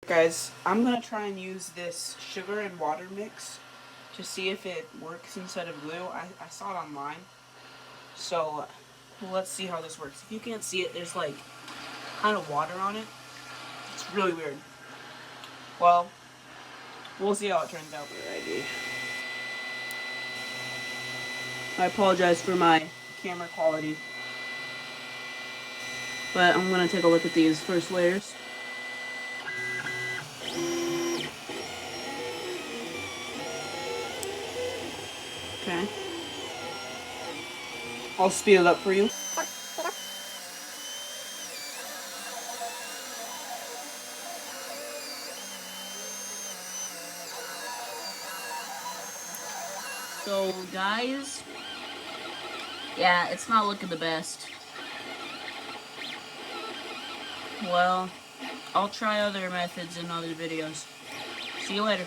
Guys, I'm gonna try and use this sugar and water mix to see if it works instead of glue. I saw it online, so let's see how this works. If you can't see it, there's like kind of water on it. It's really weird. Well, we'll see how it turns out. I apologize for my camera quality, but I'm gonna take a look at these first layers. Okay. I'll speed it up for you. So, guys, yeah, it's not looking the best. Well, I'll try other methods in other videos. See you later.